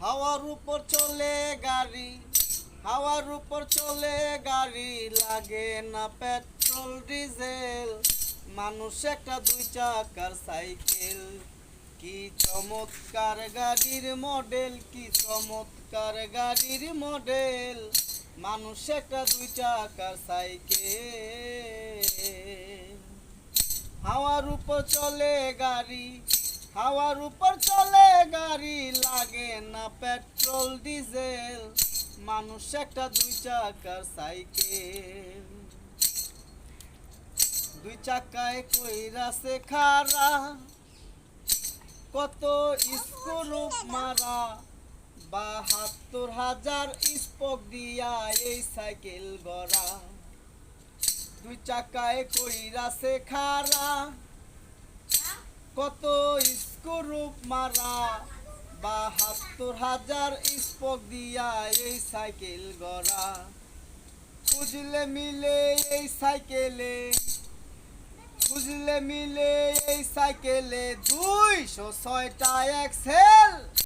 হাওয়ার উপর চলে গাড়ি, হাওয়ার উপর চলে গাড়ি, লাগে না পেট্রোল ডিজেল। মানুষ একটা দুই চাকার সাইকেল, কি চমৎকার গাড়ির মডেল, কি চমৎকার গাড়ির মডেল। মানুষ একটা দুই চাকার সাইকেল। হাওয়ার উপর চলে গাড়ি, হাওয়ার উপর চলে গাড়ি, লাগে না পেট্রোল ডিজেল। মানুষ একটা দুই চাকার সাইকেল। দুই চাকায় কইরাছে খাড়া, কত স্ক্রুপ মারা, ৭২,০০০ স্পোক দিয়া এই সাইকেল গড়া। দুই চাকায় কইরাছে খাড়া, কত স্ক্রুপ মারা, ৭২,০০০ স্পোক দিয়া এই সাইকেল গড়া। খুঁজলে মিলে এই সাইকেলে, খুঁজলে মিলে এই সাইকেলে ২০৬টা এক্সেল।